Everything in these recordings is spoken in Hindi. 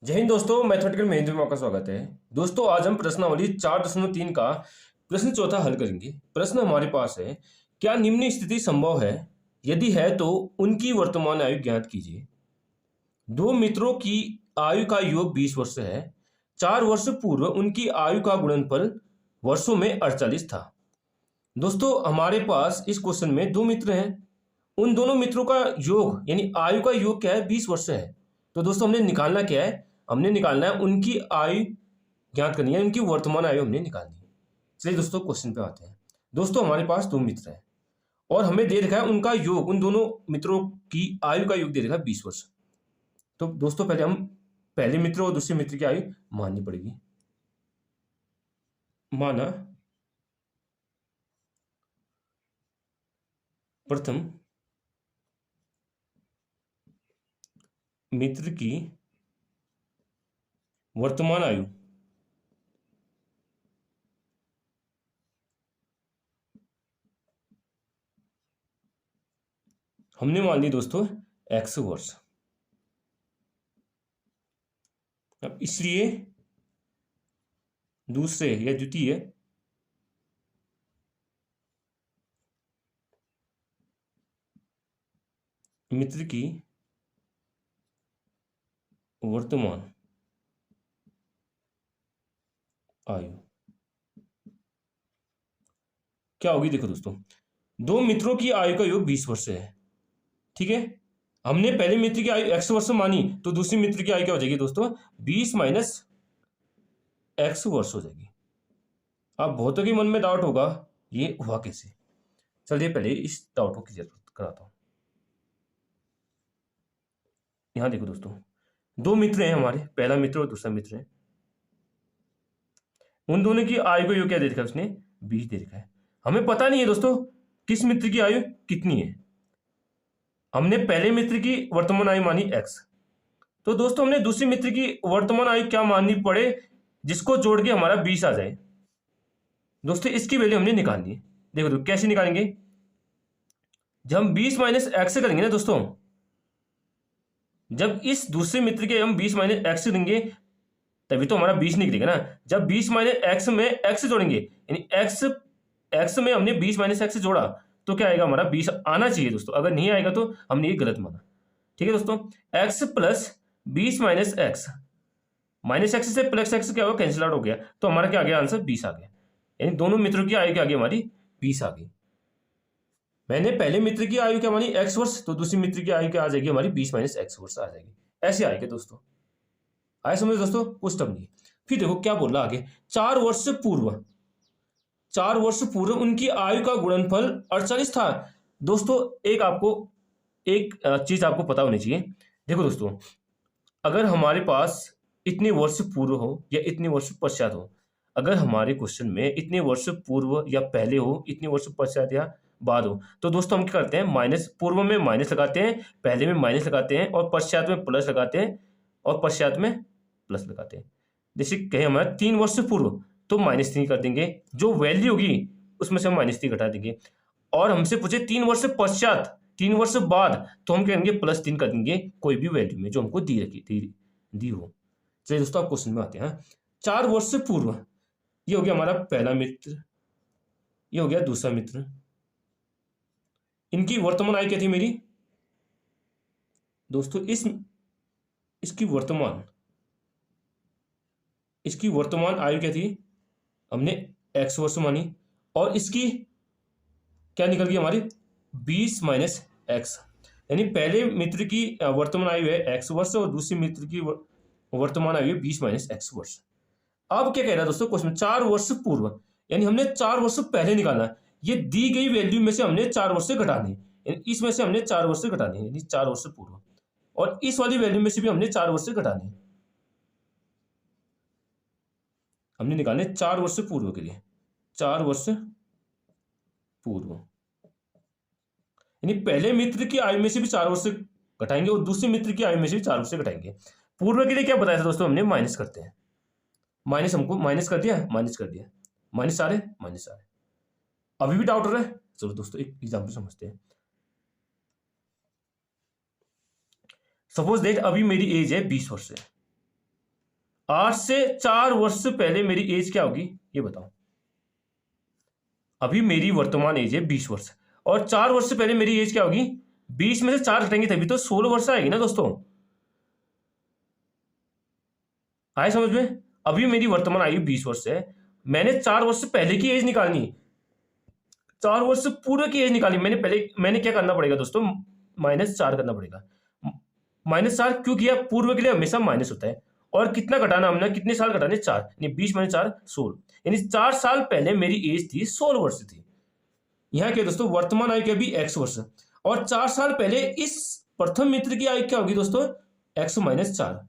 जय हिंद दोस्तों, मैथमेटिकल महेंद्र में आपका स्वागत है। दोस्तों, आज हम प्रश्नावली 4.3 का प्रश्न चौथा हल करेंगे। प्रश्न हमारे पास है, क्या निम्न स्थिति संभव है? यदि है तो उनकी वर्तमान आयु ज्ञात कीजिए। दो मित्रों की आयु का योग 20 वर्ष है। 4 वर्ष पूर्व उनकी आयु का गुणनफल वर्षों में 48 था। दोस्तों, हमारे पास इस क्वेश्चन में दो मित्र हैं। उन दोनों मित्रों का योग यानी आयु का योग क्या है? 20 वर्ष है। तो दोस्तों, हमने निकालना क्या है? हमने निकालना है उनकी आयु ज्ञात करनी है, उनकी वर्तमान आयु हमने निकालनी है। चलिए दोस्तों, क्वेश्चन पे आते हैं। दोस्तों, हमारे पास दो मित्र हैं और हमें दे रखा है उनका योग, उन दोनों मित्रों की आयु का योग दे रखा है 20 वर्ष। तो दोस्तों, पहले हम पहले मित्र और दूसरे मित्र की आयु माननी पड़ेगी। माना प्रथम मित्र की वर्तमान आयु हमने मान ली दोस्तों x वर्ष। अब इसलिए दूसरे या द्वितीय मित्र की वर्तमान आयु क्या होगी? देखो दोस्तों, दो मित्रों की आयु का योग 20 वर्ष है। ठीक है, हमने पहले मित्र की आयु x वर्ष मानी, तो दूसरी मित्र की आयु क्या हो जाएगी दोस्तों? 20 माइनस x वर्ष हो जाएगी। अब बहुतों के मन में डाउट होगा, ये हुआ कैसे? चलिए पहले इस डाउट को क्लियर कराता हूं। यहां देखो दोस्तों, दो मित्र हैं हमारे, पहला मित्र और दूसरा मित्र है। उन दोनों की आयु को योग क्या दे रखा है उसने? 20 दे रखा है। हमें पता नहीं है दोस्तों किस मित्र की आयु कितनी है। हमने पहले मित्र की वर्तमान आयु मानी x, तो दोस्तों हमने दूसरे मित्र की वर्तमान आयु क्या माननी पड़े जिसको जोड़ के हमारा 20 आ जाए। दोस्तों, इसकी वैल्यू हमने निकालनी है। देखो तो कैसे निकालेंगे? जब हम 20 माइनस एक्स करेंगे ना दोस्तों, जब इस दूसरे मित्र के हम 20 माइनस एक्स करेंगे तभी तो हमारा 20 निकलेगा ना। जब 20 माइनस एक्स में एक्स जोड़ेंगे यानी एक्स में हमने 20 माइनस एक्स जोड़ा तो क्या आएगा? हमारा 20 आना चाहिए दोस्तों। अगर नहीं आएगा तो हमने ये गलत माना। ठीक है दोस्तों, x plus 20 minus x, minus x से प्लस एक्स क्या होगा? कैंसिल आउट हो गया, तो हमारा क्या आ गया? आंसर 20 आ गया। यानी दोनों मित्रों की आयु क्या आ गई? हमारी 20 आ गई। मैंने पहले मित्र की आयु क्या मानी? x वर्ष, तो दूसरी मित्र की आयु क्या आ जाएगी? हमारी 20 माइनस एक्स वर्ष आ जाएगी। ऐसे आएगी दोस्तों। आए समझ दोस्तों? कुछ टर्म नहीं। फिर देखो क्या बोल रहा आगे, 4 वर्ष पूर्व उनकी आयु का गुणनफल 48 था। दोस्तों, एक चीज आपको पता होनी चाहिए। देखो दोस्तों, अगर हमारे पास इतने वर्ष पूर्व हो या इतने वर्ष पश्चात हो, अगर हमारे क्वेश्चन में इतने वर्ष पूर्व या पहले हो, इतने वर्ष पश्चात या बाद हो, तो दोस्तों हम क्या करते हैं? माइनस, पूर्व में माइनस लगाते हैं, पहले में माइनस लगाते हैं और पश्चात में प्लस लगाते हैं और पश्चात में प्लस लगाते हैं। जैसे कहे हमारा 3 वर्ष पूर्व, तो -3 कर देंगे, जो वैल्यू होगी उसमें से हम -3 घटा देंगे। और हमसे पूछे 3 वर्ष पश्चात, 3 वर्ष बाद, तो हम कहेंगे +3 कर देंगे कोई भी वैल्यू में जो हमको दी हो। चलिए दोस्तों, आप क्वेश्चन में आते हैं। 4 वर्ष पूर्व, ये हो गया हमारा पहला मित्र, ये हो गया दूसरा मित्र। इनकी वर्तमान आयु क्या थी मेरी? दोस्तों, इसकी वर्तमान आयु क्या थी? हमने x वर्ष मानी और इसकी क्या निकल गई हमारी? 20 माइनस एक्स। यानी पहले मित्र की वर्तमान आयु है x वर्ष और दूसरे मित्र की वर्तमान आयु है 20 माइनस एक्स वर्ष। अब क्या कह रहा है दोस्तों क्वेश्चन? 4 वर्ष पूर्व, यानी हमने 4 वर्ष पहले निकालना है। ये दी गई वैल्यू में से हमने 4 वर्ष से घटानी है, यानी इसमें से हमने 4 वर्ष से घटानी है, यानी 4 वर्ष पूर्व, और इस वाली वैल्यू में से भी हमने 4 वर्ष से घटानी है। हमने निकालने 4 वर्ष पूर्व के लिए, 4 वर्ष पूर्व, यानी पहले मित्र की आयु में से भी 4 वर्ष से घटाएंगे और दूसरे मित्र की आयु में से भी 4 वर्ष से घटाएंगे। पूर्व के लिए क्या बताया था दोस्तों? हमने माइनस करते हैं। माइनस हमको माइनस कर दिया, माइनस कर दिया, माइनस आ रहे, माइनस आ रहे। अभी भी डाउट हो रहा है? चलो दोस्तों, एक एग्जांपल समझते हैं। सपोज दैट अभी मेरी एज है 20 वर्ष है। आज से 4 वर्ष पहले मेरी एज क्या होगी ये बताओ। अभी मेरी वर्तमान एज है 20 वर्ष, और 4 वर्ष पहले मेरी एज क्या होगी? 20 में से 4 घटेंगे तभी तो 16 वर्ष आएगी ना दोस्तों। आए समझ में? अभी मेरी वर्तमान आयु 20 वर्ष है, मैंने 4 वर्ष पहले की एज निकालनी है, 4 वर्ष पूर्व की एज निकाली। मैंने क्या करना पड़ेगा दोस्तों? -4 करना पड़ेगा। -4 क्यों किया? पूर्व के लिए हमेशा माइनस होता है। और कितना घटाना हमने? कितने साल घटाने? 4, यानी 20 - 4 16, यानी 4 साल पहले मेरी एज थी 16 वर्ष थी। यहाँ क्या दोस्तों? वर्तमान आयु क्या? भी x वर्ष, और 4 साल पहले इस प्रथम मित्र की आयु क्या होगी दोस्तों? x - 4।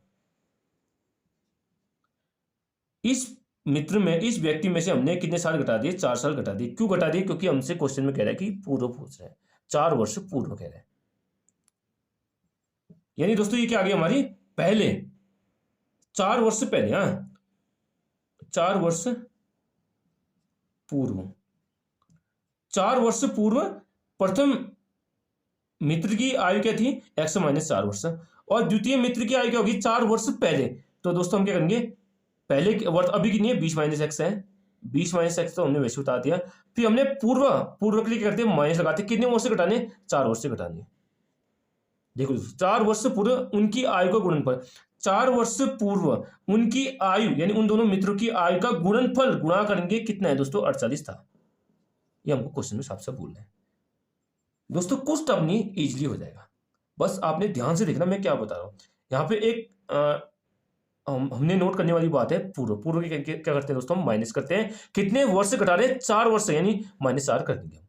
इस मित्र में, इस व्यक्ति में से हमने कितने साल घटा दिए? 4 साल घटा दिए। क्यों घटा दिए? क्योंकि हमसे क्वेश्चन में कह रहा है कि पूर्व पूछ रहा है, 4 वर्ष पूर्व कह रहा है। यानी दोस्तों ये क्या आ गई हमारी? पहले, 4 वर्ष पहले। हाँ, 4 वर्ष पूर्व, 4 वर्ष पूर्व प्रथम मित्र की आयु क्या थी? x - 4 वर्ष, और द्वितीय मित्र की आयु क्या होगी? 4 वर्ष पहले। तो दोस्तों हम क्या करेंगे? पहले वर्ष अभी कितनी है? 20 - x है, 20 - x तो हमने वैसे बता दिया। फिर हमने पूर्व के लिए क्या करते हैं? माइनस लगाते हैं। कितने वर्ष से घटाने? 4 वर्ष से घटाने। देखो 4 वर्ष पूर्व उनकी आयु का गुणनफल, 4 वर्ष पूर्व उनकी आयु यानी उन दोनों मित्रों की आयु का गुणनफल गुणा करेंगे, कितना है दोस्तों? 48 था। ये हमको क्वेश्चन में साफ साफ बोलना है दोस्तों। कुछ टर्म नहीं, इजीली हो जाएगा, बस आपने ध्यान से देखना मैं क्या बता रहा हूं। यहाँ पे एक हमने नोट करने वाली बात है, पूर्व की क्या करते हैं दोस्तों? हम माइनस करते हैं। कितने वर्ष घटा रहे हैं? 4 वर्ष, यानी -4 कर देंगे।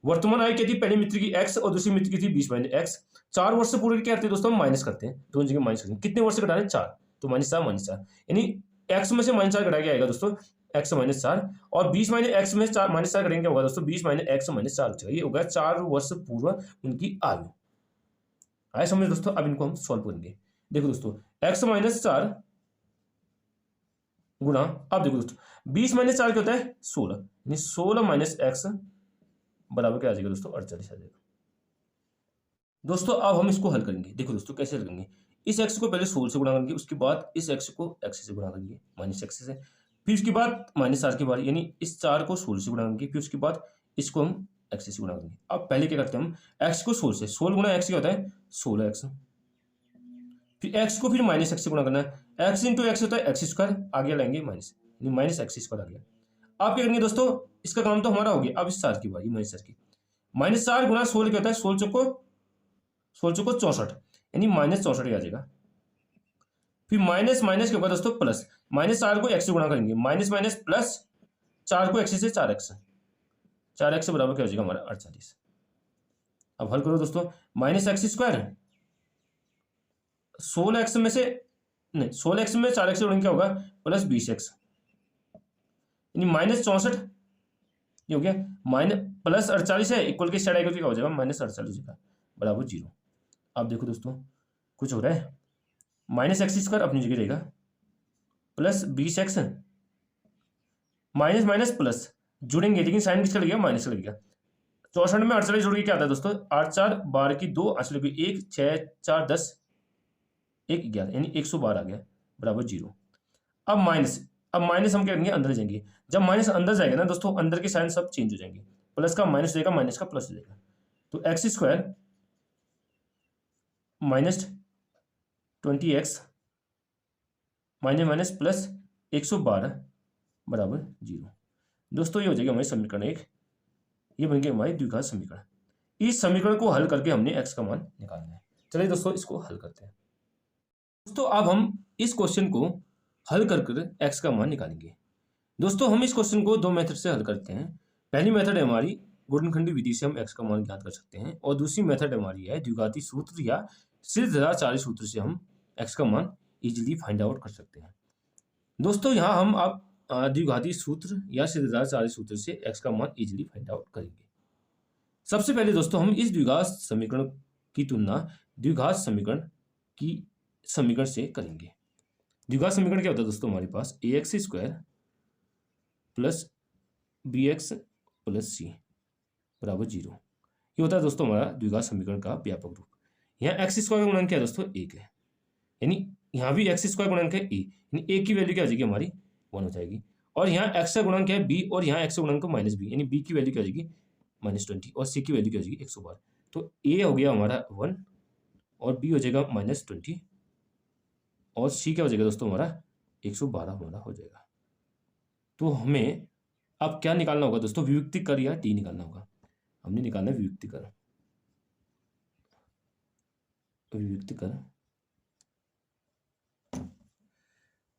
वर्तमान आयु क्या थी? पहले मित्र की x और दूसरी मित्र की थी 20 - x। 4 वर्ष से पूर्व की क्या करते हैं दोस्तों? हम माइनस करते हैं, दोनों जगह माइनस करते हैं। कितने वर्ष घटा रहे हैं? 4, तो -4 यानी x में से -4 घटा के आएगा दोस्तों x - 4, और 20 - x में -4 करेंगे क्या होगा दोस्तों? 20 - x - 4 हो जाएगा। ये होगा 4 वर्ष पूर्व उनकी आयु। आए समझ दोस्तों? अब इनको हम सॉल्व करेंगे। देखो दोस्तों, x - 4 गुणा, अब देखो दोस्तों 20 - 4 क्या होता है? 16, यानी 16 - x बराबर क्या आ जाएगा दोस्तों? 48 आ जाएगा। दोस्तों अब हम इसको हल करेंगे। देखो दोस्तों कैसे हल करेंगे? इस x को पहले 16 से गुणा करेंगे, उसके बाद इस x को x से गुणा करेंगे, -x से, फिर उसके बाद -4 की बारी, यानी इस 4 को 16 से गुणा करेंगे, फिर उसके बाद इसको हम x से गुणा करेंगे। अब पहले क्या करते हैं हम? x को 16 से, 16 गुणा x क्या होता है? 16x, फिर x को फिर -x से गुणा करना है, x इंटू एक्स होता है x स्क्वायर, आगे लाएंगे माइनस, यानी -x स्क्वायर आ गया। अब क्या करेंगे दोस्तों? इसका काम तो हमारा हो गया, अब इस 4 की बारी, -4 की, -4 गुणा 16 क्या होता है? 16 चौको 64, यानी -64 आ जाएगा। फिर माइनस माइनस क्या होगा दोस्तों? प्लस, -4 को x से गुणा करेंगे, माइनस माइनस प्लस, 4 को x से 4x, 4x बराबर क्या हो जाएगा हमारा? 48। अब हल करो दोस्तों, -x स्क्वायर, 16x में से नहीं, 16x में 4x से गुणा क्या होगा? +20x, यानी -64, ये हो गया, +48 है, इक्वल के साइड आएगा तो क्या हो जाएगा? -48 हो जाएगा, बराबर 0। अब देखो दोस्तों कुछ हो रहा है, -x स्क्वायर अपनी जगह रहेगा, +20x, माइनस माइनस प्लस जुड़ेंगे, लेकिन साइन किसका लगेगा? माइनस का लगेगा। 64 में 48 जोड़ के क्या आता है दोस्तों? 8 4 12 की 2, 8 1, 6 4 10, 1 11, यानी 112 आ गया, बराबर 0। अब माइनस हम क्या करेंगे? अंदर जाएंगे। जब माइनस अंदर जाएगा ना दोस्तों, अंदर के साइन सब चेंज हो जाएंगे, प्लस का माइनस हो जाएगा, माइनस का प्लस हो जाएगा, तो x square -20x minus minus plus 112 बराबर 0। दोस्तों ये हो जाएगा हमारी समीकरण 1, ये बन गया हमारी द्विघात समीकरण। इस समीकरण को हल करके हमने x का मान निकालना है। चलिए दोस्तों इसको हल करते हैं। दोस्तों अब हम इस क्वेश्चन को हल कर x का मान निकालेंगे। दोस्तों हम इस क्वेश्चन को 2 मेथड से हल करते हैं। पहली मेथड है हमारी गुणनखंडी विधि से हम x का मान ज्ञात कर सकते हैं, और दूसरी मेथड हमारी है द्विघाती सूत्र या सिद्धाचार्य सूत्र से हम x का मान इजीली फाइंड आउट कर सकते हैं। दोस्तों यहाँ हम अब द्विघाती सूत्र या सिद्धाचार्य सूत्र से x का मान इजीली फाइंड आउट करेंगे। सबसे पहले दोस्तों हम इस द्विघात समीकरण की तुलना द्विघात समीकरण से करेंगे। द्विघात समीकरण क्या होता है दोस्तों? हमारे पास ax square plus bx plus c बराबर 0, ये होता है दोस्तों हमारा द्विघात समीकरण का व्यापक रूप। यहाँ x स्क्वायर का गुणन क्या है दोस्तों? 1 है, यानी यहाँ भी एक्स स्क्वायर गुणनक है ए, यानी ए की वैल्यू क्या हो जाएगी हमारी 1 हो जाएगी। और यहाँ एक्स का गुणनक है बी, और यहाँ एक्स का गुणनक माइनस बी, यानी बी की वैल्यू क्या हो जाएगी -20, और सी की वैल्यू क्या हो जाएगी 112। तो ए हो गया हमारा 1 और बी हो जाएगा -20 और सी क्या हो जाएगा दोस्तों हमारा 112 हमारा हो जाएगा। तो हमें अब क्या निकालना होगा दोस्तों, वियुक्तिक कर या टी निकालना होगा। हमने निकालना है वियुक्तिक कर, वियुक्तिक कर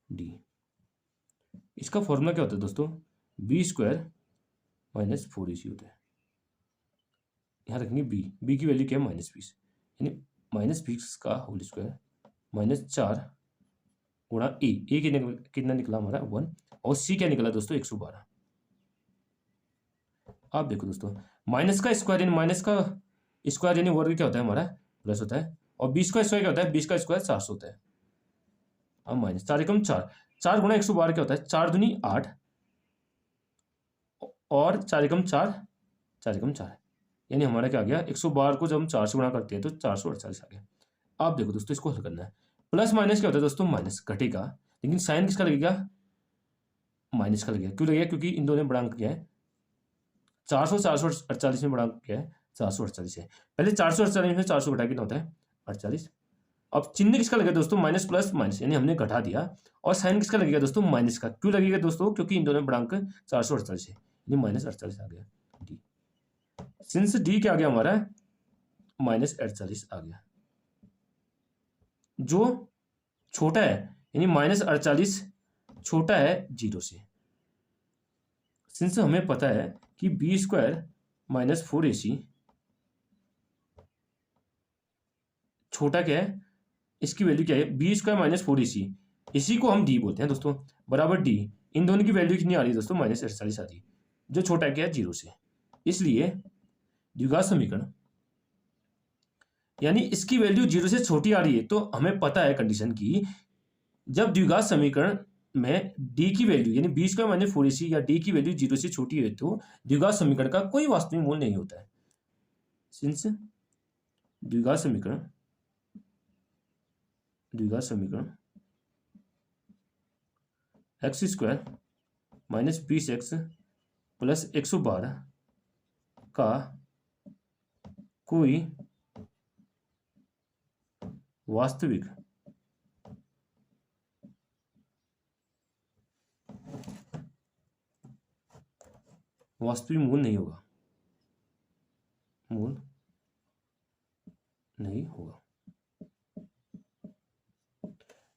डी। इसका फॉर्मूला क्या होता है दोस्तों, बी स्क्वायर -4ac होता है। यहाँ रखेंगे बी की वैल्यू क्या है -20, यानी -20 का होल स्क्वायर -4 गुणा ए कितना निकला हमारा 1, और सी क्या निकला दोस्तों 112। आप देखो दोस्तों, माइनस का स्क्वायर यानी वर्ग क्या होता है हमारा प्लस होता है, और 20 का स्क्वायर क्या होता है, 20 का स्क्वायर 400 होता है। अब माइनस 4 एकम 4, 4 गुणा 112 क्या होता है 4 दूनी 8, और 4 एकम 4, 4 एकम 4, यानी हमारा क्या आ गया 112 को जब हम 4 से गुणा करते हैं तो 448 आ गया। आप देखो दोस्तों, इसको हल करना है। प्लस माइनस क्या होता है दोस्तों, माइनस घटेगा, लेकिन साइन किसका लगेगा, माइनस का लगेगा। क्यों लगेगा, क्योंकि इन दोनों ने बढ़ांक किया है 448 में बढ़ांक किया है 448 है। पहले 448 में 400 घटा कितना होता है 48। अब चिन्ह किसका लगेगा दोस्तों, माइनस प्लस माइनस, यानी हमने घटा दिया, और साइन किसका लगेगा दोस्तों, माइनस का। क्यों लगेगा दोस्तों, क्योंकि इन दोनों में बढ़ांक 448 है, यानी -48 आ गया डी। सिंस डी क्या आ गया हमारा -48 आ गया, जो छोटा है, यानी -48 छोटा है 0 से। सिंस हमें पता है कि बी स्क्वायर -4ac छोटा क्या है, इसकी वैल्यू क्या है, बी स्क्वायर -4ac, इसी को हम डी बोलते हैं दोस्तों, बराबर डी। इन दोनों की वैल्यू कितनी आ रही है दोस्तों -48 आ रही है, जो छोटा क्या है 0 से। इसलिए द्विघात समीकरण, यानी इसकी वैल्यू 0 से छोटी आ रही है, तो हमें पता है कंडीशन की, जब द्विघात समीकरण में डी की वैल्यू यानी बी स्क्वायर -4ac या डी की वैल्यू 0 से छोटी है तो द्विघात समीकरण का कोई वास्तविक मूल नहीं होता है। सिंस द्विघात समीकरण एक्स स्क्वायर -20x प्लस 112 का कोई वास्तविक मूल नहीं होगा,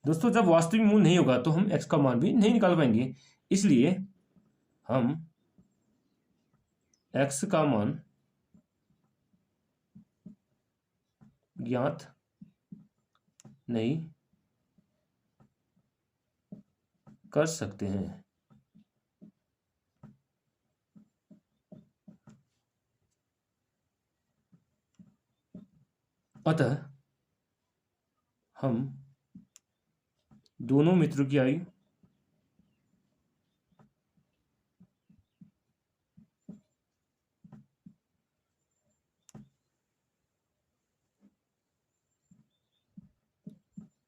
दोस्तों। जब वास्तविक मूल नहीं होगा तो हम x का मान भी नहीं निकाल पाएंगे, इसलिए हम x का मान ज्ञात नहीं कर सकते हैं। अतः हम दोनों मित्रों की आयु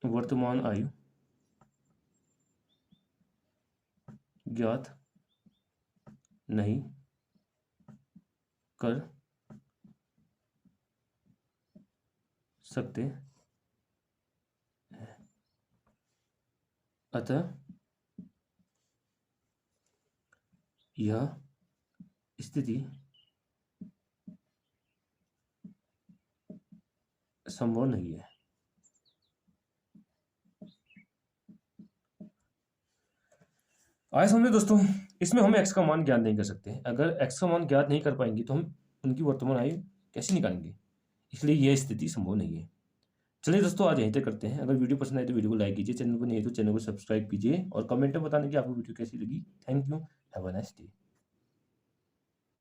वर्तमान आयु ज्ञात नहीं कर सकते, अतः यह स्थिति संभव नहीं है। आए समझे दोस्तों, इसमें हम x का मान ज्ञात नहीं कर सकते। अगर x का मान ज्ञात नहीं कर पाएंगे तो हम उनकी वर्तमान आयु कैसे निकालेंगे, इसलिए यह स्थिति संभव नहीं है। चलिए दोस्तों, आज यहीं तक करते हैं। अगर वीडियो पसंद आए तो वीडियो को लाइक कीजिए, चैनल पर नहीं है तो चैनल को सब्सक्राइब कीजिए, और कमेंट में बताने की आपको वीडियो कैसी लगी। Thank you, have a nice day.